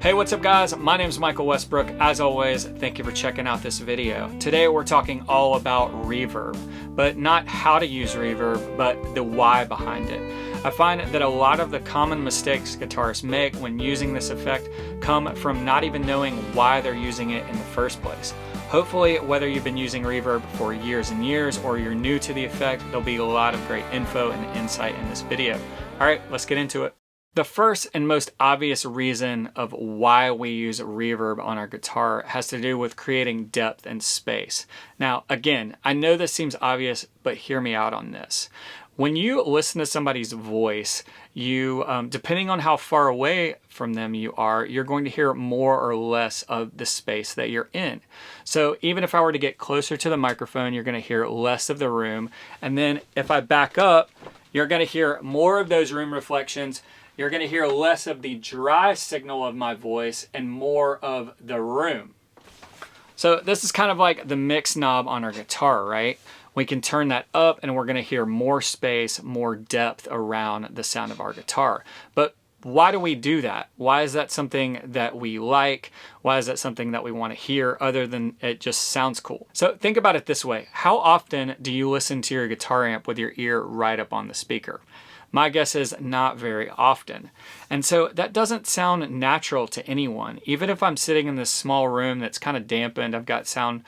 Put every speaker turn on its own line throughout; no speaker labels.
Hey, what's up guys? My name is Michael Westbrook. As always, thank you for checking out this video. Today we're talking all about reverb, but not how to use reverb, but the why behind it. I find that a lot of the common mistakes guitarists make when using this effect come from not even knowing why they're using it in the first place. Hopefully, whether you've been using reverb for years and years or you're new to the effect, there'll be a lot of great info and insight in this video. All right, let's get into it. The first and most obvious reason of why we use reverb on our guitar has to do with creating depth and space. Now, again, I know this seems obvious, but hear me out on this. When you listen to somebody's voice, you, depending on how far away from them you are, you're going to hear more or less of the space that you're in. So even if I were to get closer to the microphone, you're going to hear less of the room. And then if I back up, you're going to hear more of those room reflections. You're going to hear less of the dry signal of my voice and more of the room. So this is kind of like the mix knob on our guitar, right? We can turn that up and we're going to hear more space, more depth around the sound of our guitar. But why do we do that? Why is that something that we like? Why is that something that we want to hear other than it just sounds cool? So think about it this way. How often do you listen to your guitar amp with your ear right up on the speaker? My guess is not very often. And so that doesn't sound natural to anyone. Even if I'm sitting in this small room that's kind of dampened, I've got sound,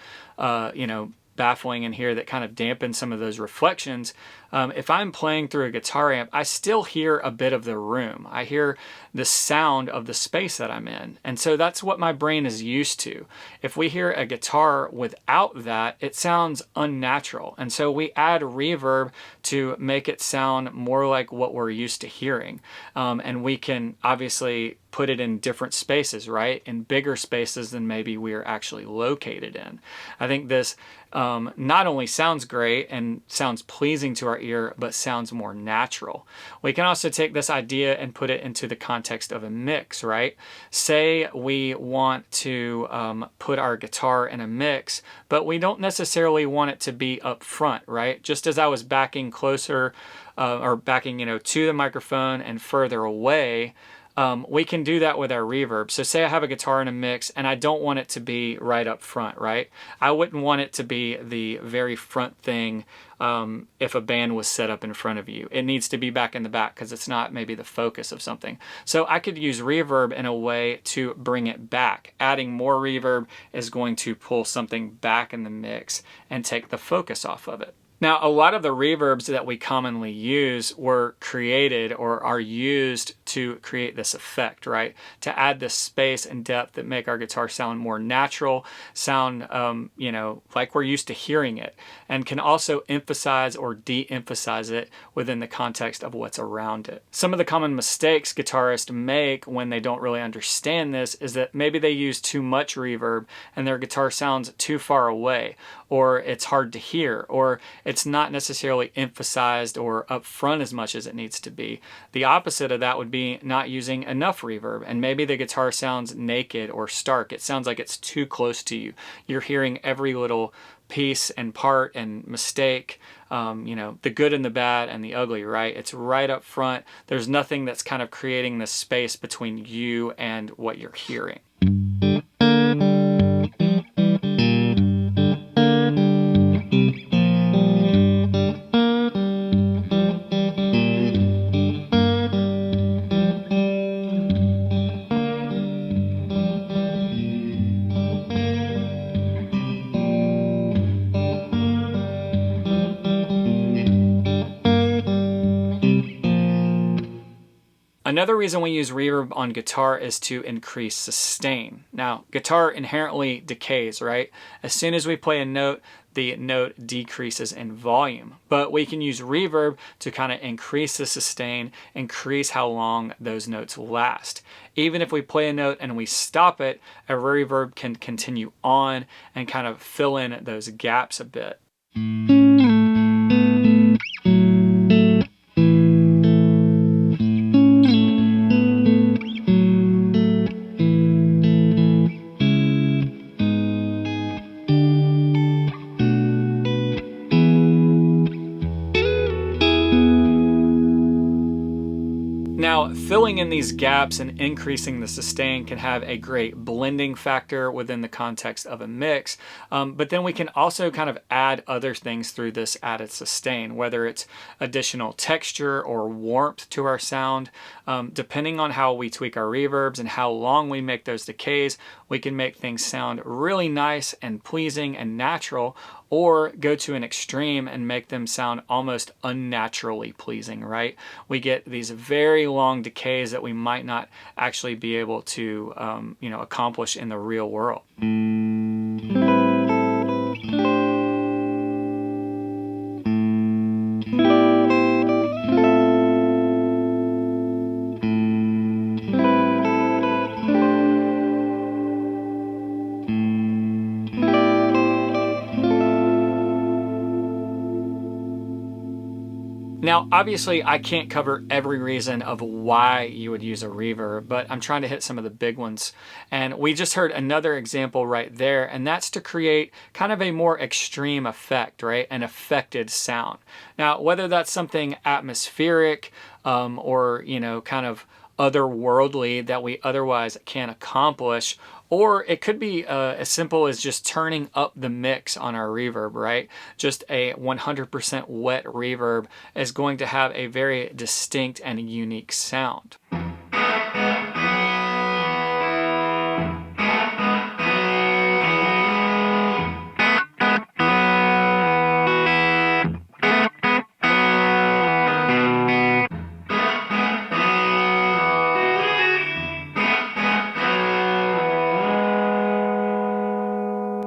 baffling in here that kind of dampens some of those reflections. If I'm playing through a guitar amp, I still hear a bit of the room. I hear the sound of the space that I'm in. And so that's what my brain is used to. If we hear a guitar without that, it sounds unnatural. And so we add reverb to make it sound more like what we're used to hearing. And we can obviously put it in different spaces, right? In bigger spaces than maybe we are actually located in. I think this not only sounds great and sounds pleasing to our ear, but sounds more natural. We can also take this idea and put it into the context of a mix, right? Say we want to put our guitar in a mix, but we don't necessarily want it to be up front, right? Just as I was backing closer or backing, to the microphone and further away, we can do that with our reverb. So say I have a guitar in a mix and I don't want it to be right up front, right? I wouldn't want it to be the very front thing if a band was set up in front of you. It needs to be back in the back because it's not maybe the focus of something. So I could use reverb in a way to bring it back. Adding more reverb is going to pull something back in the mix and take the focus off of it. Now, a lot of the reverbs that we commonly use were created or are used to create this effect, right? To add this space and depth that make our guitar sound more natural, sound, like we're used to hearing it, and can also emphasize or de-emphasize it within the context of what's around it. Some of the common mistakes guitarists make when they don't really understand this is that maybe they use too much reverb and their guitar sounds too far away, or it's hard to hear, or it's not necessarily emphasized or up front as much as it needs to be. The opposite of that would be not using enough reverb, and maybe the guitar sounds naked or stark. It sounds like it's too close to you. You're hearing every little piece and part and mistake, the good and the bad and the ugly, right? It's right up front. There's nothing that's kind of creating this space between you and what you're hearing. Another reason we use reverb on guitar is to increase sustain. Now, guitar inherently decays, right? As soon as we play a note, the note decreases in volume. But we can use reverb to kind of increase the sustain, increase how long those notes last. Even if we play a note and we stop it, a reverb can continue on and kind of fill in those gaps a bit. Now, filling filling in these gaps and increasing the sustain can have a great blending factor within the context of a mix. But then we can also kind of add other things through this added sustain, whether it's additional texture or warmth to our sound. Depending on how we tweak our reverbs and how long we make those decays, we can make things sound really nice and pleasing and natural, or go to an extreme and make them sound almost unnaturally pleasing, right? We get these very long decays that we might not actually be able to accomplish in the real world. Now, obviously, I can't cover every reason of why you would use a reverb, but I'm trying to hit some of the big ones. And we just heard another example right there, and that's to create kind of a more extreme effect, right? An affected sound. Now, whether that's something atmospheric or, kind of otherworldly that we otherwise can't accomplish, or it could be as simple as just turning up the mix on our reverb, right? Just a 100% wet reverb is going to have a very distinct and unique sound.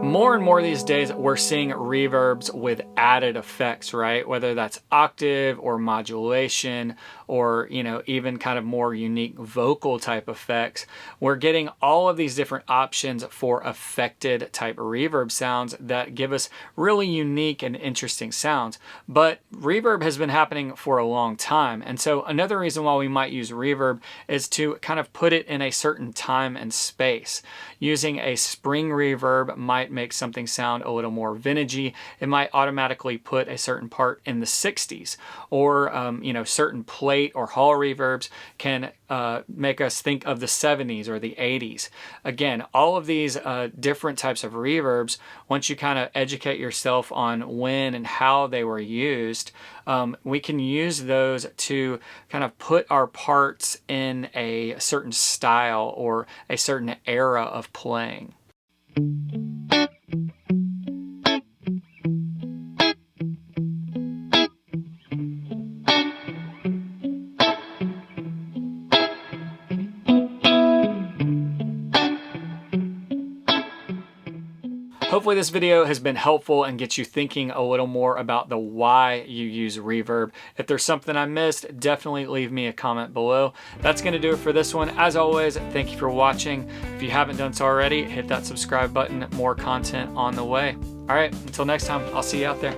More and more these days, we're seeing reverbs with added effects, right? Whether that's octave or modulation or, even kind of more unique vocal type effects. We're getting all of these different options for affected type reverb sounds that give us really unique and interesting sounds. But reverb has been happening for a long time. And so another reason why we might use reverb is to kind of put it in a certain time and space. Using a spring reverb might make something sound a little more vintagey. It might automatically put a certain part in the 60s, or certain plate or hall reverbs can make us think of the 70s or the 80s. Again, all of these different types of reverbs, once you kind of educate yourself on when and how they were used, we can use those to kind of put our parts in a certain style or a certain era of playing. Hopefully this video has been helpful and gets you thinking a little more about the why you use reverb. If there's something I missed, definitely leave me a comment below. That's going to do it for this one. As always, thank you for watching. If you haven't done so already, hit that subscribe button. More content on the way. All right, until next time, I'll see you out there.